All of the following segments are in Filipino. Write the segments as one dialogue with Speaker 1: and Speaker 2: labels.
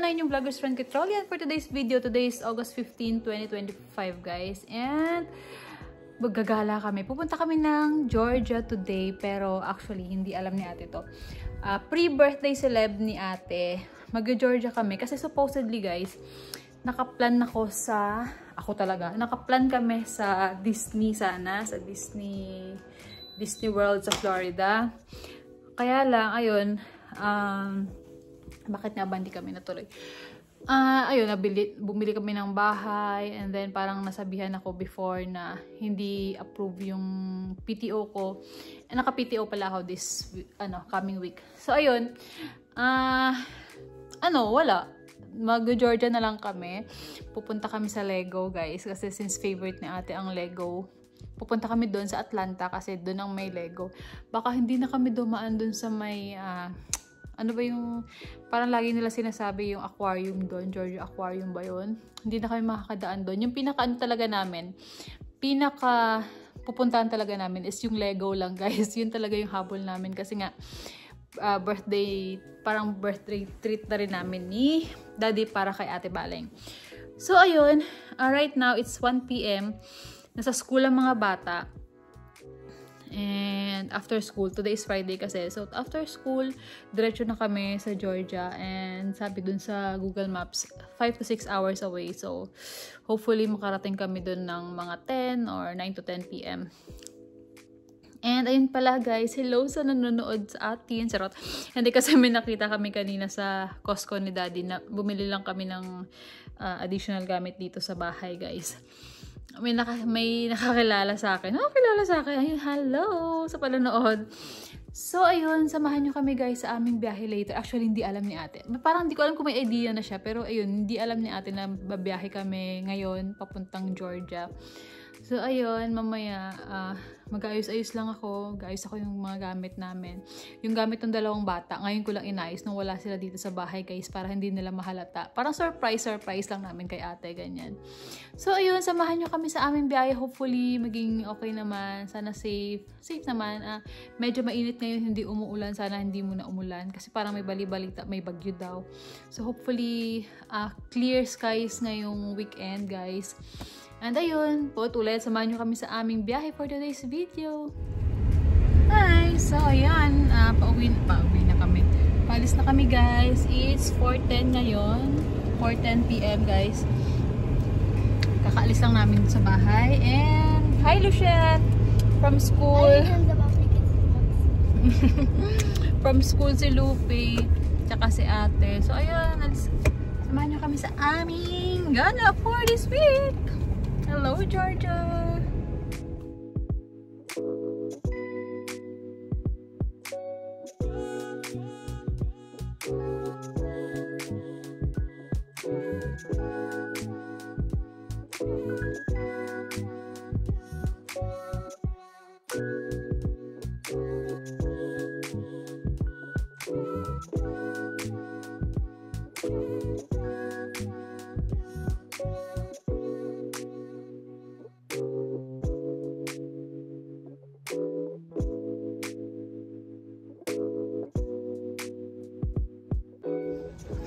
Speaker 1: na inyong vlogger's friend Kitrolly, and for today's video, today is August 15, 2025 guys, and maggagala kami. Pupunta kami ng Georgia today, pero actually hindi alam ni ate to. Pre-birthday celeb ni ate. Mag-Georgia kami kasi supposedly guys, nakaplan kami sa Disney sana, sa Disney World sa Florida. Kaya lang, ayun, bakit nga ba hindi kami natuloy? Ayun, bumili kami ng bahay, and then parang nasabihan ako before na hindi approve yung PTO ko. Naka-PTO pala ako this coming week. So ayun, wala. Mag-Georgia na lang kami. Pupunta kami sa Lego guys, kasi since favorite ni ate ang Lego. Pupunta kami doon sa Atlanta kasi doon ang may Lego. Baka hindi na kami dumaan doon sa may ano ba yung parang lagi nila sinasabi yung aquarium doon, Georgia Aquarium ba yun? Hindi na kami makakadaan doon. Yung pupuntahan talaga namin is yung Lego lang guys. Yun talaga yung habol namin kasi nga birthday treat na rin namin ni Daddy para kay Ate Baleng. So ayun, right now it's 1 PM. Nasa school ang mga bata. And after school, today is Friday kasi. So after school, diretso na kami sa Georgia. And sabi dun sa Google Maps, 5 to 6 hours away. So hopefully makarating kami dun ng mga 10 or 9 to 10 PM. And ayun pala guys, hello sa nanonood sa atin. Charot. Hindi kasi may nakita kami kanina sa Costco ni Daddy na bumili lang kami ng additional gamit dito sa bahay guys. May nakakilala sa akin. Kilala sa akin. Ayun, hello sa panonood. So, ayun, samahan nyo kami guys sa aming biyahe later. Actually, hindi alam ni ate. Parang hindi ko alam kung may idea na siya. Pero, ayun, hindi alam ni ate na babiyahe kami ngayon papuntang Georgia. So, ayun, mamaya, mag-ayos-ayos lang ako. Gaayos ako yung mga gamit namin. Yung gamit ng dalawang bata, ngayon ko lang inayos nung wala sila dito sa bahay, guys, para hindi nila mahalata. Parang surprise lang namin kay ate, ganyan. So, ayun, samahan nyo kami sa aming biyahe. Hopefully, maging okay naman. Sana safe. Safe naman. Medyo mainit ngayon, hindi umuulan. Sana hindi muna umulan. Kasi parang may bali-balita, may bagyo daw. So, hopefully, clear skies ngayong weekend, guys. And ayun, ulit, samahan nyo kami sa aming biyahe for today's video. Hi! So, ayan, pauwi na kami. Paalis na kami, guys. It's 4:10 ngayon. 4:10 PM, guys. Kakaalis lang namin sa bahay. And, hi, Lucien! From school. From school si Lupe. Tsaka si ate. So, ayun, samahan nyo kami sa aming gala for this week. Hello, Georgia!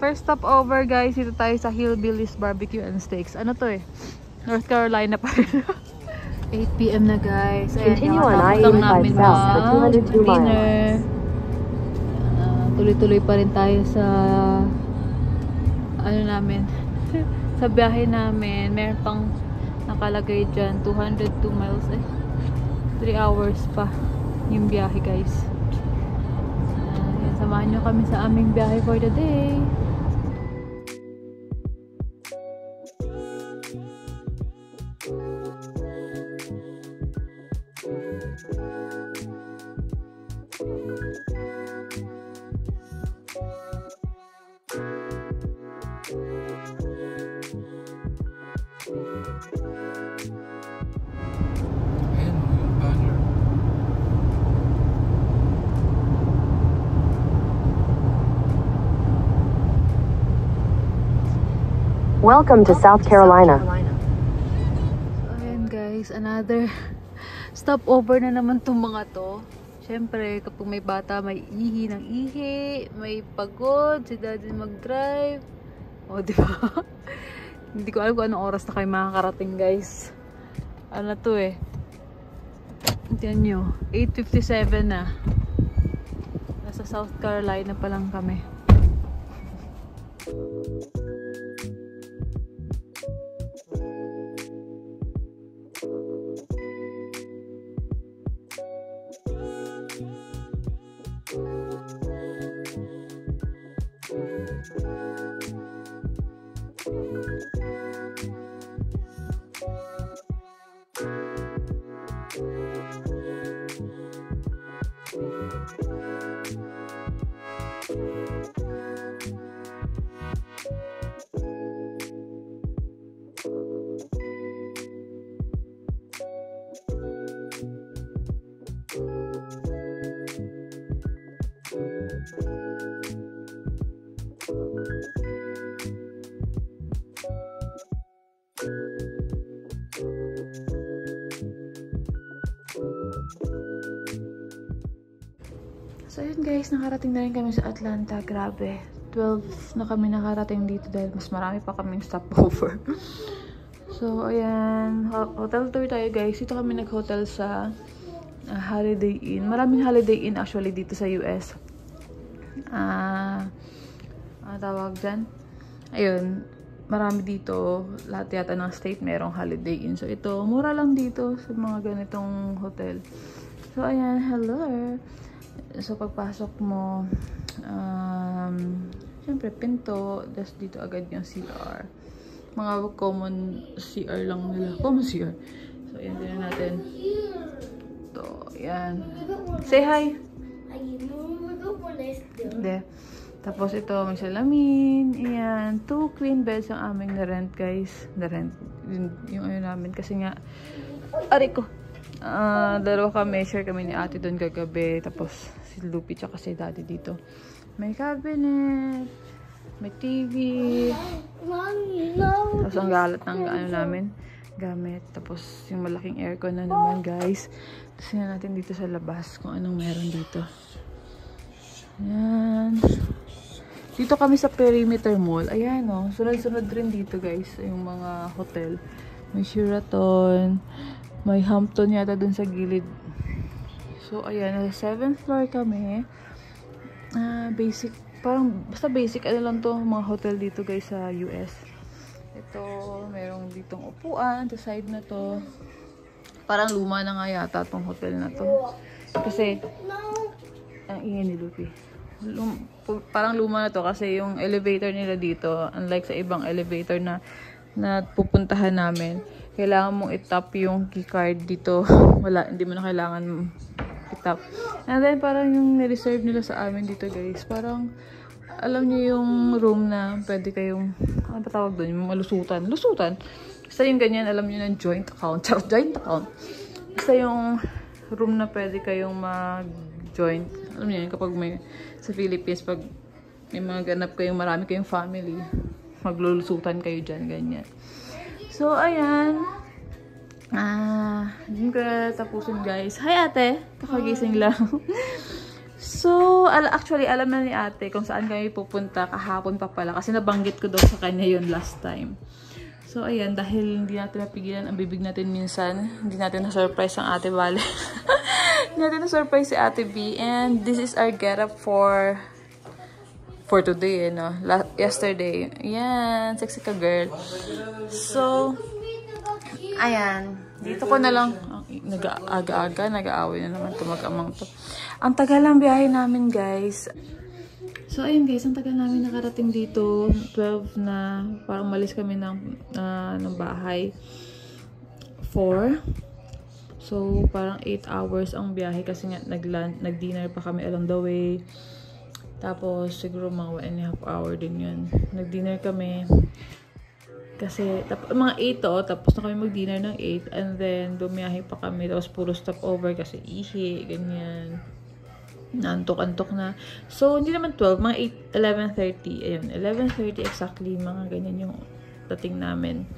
Speaker 1: First stop over guys, dito tayo sa Hillbillies Barbecue and Steaks. Ano to North Carolina pa rin. 8 PM na guys.
Speaker 2: Continue on I-85 south for 202 miles.
Speaker 1: Tuloy-tuloy pa rin tayo sa sa biyahe namin. Meron pang nakalagay dyan 202 miles 3 hours pa yung biyahe guys. Samahan nyo kami sa aming biyahe for the day.
Speaker 2: Welcome to South Carolina.
Speaker 1: So, ayan guys, another stopover na naman itong mga to. Siyempre, kapag may bata, may ihi ng ihi, may pagod, si daddy mag-drive. O, di ba? Hindi ko alam kung anong oras na kayo makakarating, guys. Ano to eh. Tignan nyo. 8:57 na. Nasa South Carolina pa lang kami. So yun guys, nakarating na rin kami sa Atlanta. Grabe, 12 na kami nakarating dito dahil mas marami pa kaming stopover. So ayan, hotel tour tayo guys. Dito kami nag-hotel sa Holiday Inn. Maraming Holiday Inn actually dito sa US. Tawag dyan. Ayun, marami dito. Lahat yata ng state merong Holiday Inn. So ito, mura lang dito sa mga ganitong hotel. So ayan, hello. So pagpasok mo, syempre pinto, das dito agad yung CR. Mga common CR lang nila. Common CR. So ayan, din natin. Ito, ayan. Say hi! Hindi. Tapos ito, may salamin. Ayan. 2 queen beds ang aming na-rent, guys. Na-rent. Yung ano namin. Kasi nga, aray ko. Dalawa kami. Share kami ni ate doon kagabi. Tapos, si Lupi tsaka si daddy dito. May cabinet. May TV. Tapos, ang galat ng ano namin. Gamit. Tapos, yung malaking aircon na naman, guys. Tapos, yun natin dito sa labas kung anong meron dito. Ayan. Dito kami sa Perimeter Mall. Ayan, oh. Sunod-sunod rin dito, guys. Yung mga hotel. May Sheraton. May Hampton yata dun sa gilid. So, ayan. Nasa 7th floor kami. Basic. Parang, basta basic. Ano lang to, mga hotel dito, guys, sa US. Ito, merong ditong upuan. Sa side na to. Parang luma na nga yata tong hotel na to. Kasi, ang ingay ni Lupi. Parang luma na to kasi yung elevator nila dito, unlike sa ibang elevator na pupuntahan namin, kailangan mong itap yung keycard dito. Wala, hindi mo na kailangan itap. And then parang yung nireserve nila sa amin dito, guys, parang alam niyo yung room na pwede kayong, ano ba tawag doon, yung malusutan. Basta yung ganyan, alam niyo ng joint account. Joint account. Basta yung room na pwede kayong mag-joint. Alam niyo yun, kapag may sa Philippines, pag may mga ganap kayong marami kayong family, maglulusutan kayo dyan, ganyan. So, ayan. Hindi ko tapusin, guys. Hi, ate! Kakagising lang. So, actually, alam na ni ate kung saan kami pupunta kahapon pa pala. Kasi nabanggit ko daw sa kanya yun last time. So, ayan, dahil hindi natin napigilan ang bibig natin minsan, hindi natin na-surprise ang ate Vale. Hindi natin na-surprise si ate B. And this is our get-up for today, no? Yesterday. Ayan, sexy ka, girl. So, ayan. Dito ko na lang, nag-aaga, nag-aaway na naman tumag-amang to. Ang tagal ng biyahe namin, guys. So, ayun guys, ang tagal namin nakarating dito. 12 na, parang malis kami ng bahay. 4. So, parang 8 hours ang biyahe kasi nga nag-dinner pa kami along the way. Tapos, siguro mga 1.5 hour din yun. Nag-dinner kami. Kasi, mga 8 to, tapos na kami mag-dinner ng 8. And then, bumiyahe pa kami. Tapos, puro stopover kasi ihi, ganyan. Naantok-antok na. So, hindi naman 12, mga 11:30. Ayun, 11:30 exactly, mga ganyan yung dating namin.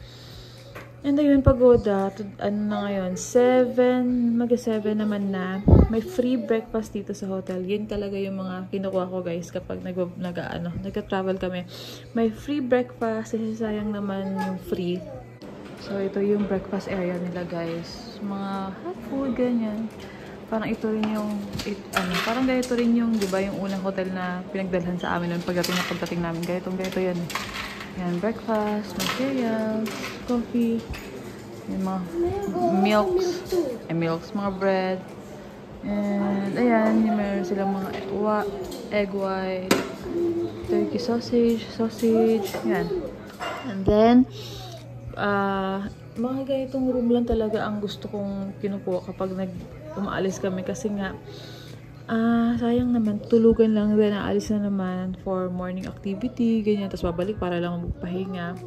Speaker 1: And ayun, pagoda. Ano na ngayon? 7, mag-7 naman na. May free breakfast dito sa hotel. Yun talaga yung mga kinukuha ko guys kapag nagka-travel kami. May free breakfast. Kasi sayang naman yung free. So, ito yung breakfast area nila guys. Mga hot food, ganyan. Parang ito rin yung, parang ganito rin yung, di ba, yung unang hotel na pinagdalhan sa amin noon pagdating namin. Ganito yan. Yan, breakfast, materials, coffee, yung mga milks, mga bread. And, ayan, meron silang mga egg white, turkey sausage, yan. And then, mga ganitong room lang talaga ang gusto kong kinukuha kapag umaalis kami kasi nga sayang naman, tulugan lang din, aalis na naman for morning activity, ganyan, tapos babalik para lang magpahinga.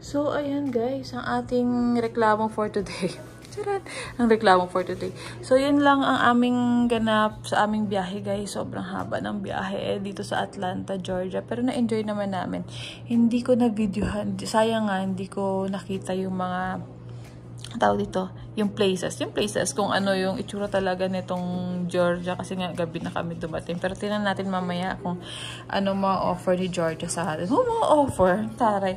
Speaker 1: So, ayan guys, ang ating reklamo for today. Ang reklamo for today. So, yun lang ang aming ganap sa aming biyahe guys. Sobrang haba ng biyahe dito sa Atlanta, Georgia. Pero na-enjoy naman namin. Hindi ko na-videohan. Sayang nga, hindi ko nakita yung mga tawag dito, yung places kung ano yung itsura talaga nitong Georgia kasi nga gabi na kami dumating. Pero tingnan natin mamaya kung ano ma-offer ni Georgia sa atin. Ma-offer? Taray.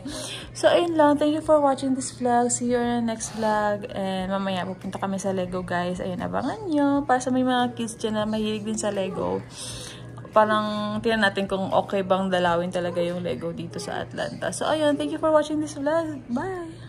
Speaker 1: So, ayun lang. Thank you for watching this vlog. See you in the next vlog. And mamaya pupunta kami sa Lego guys. Ayun, abangan nyo. Para sa may mga kids dyan na mahilig din sa Lego. Parang tingnan natin kung okay bang dalawin talaga yung Lego dito sa Atlanta. So, ayun. Thank you for watching this vlog. Bye!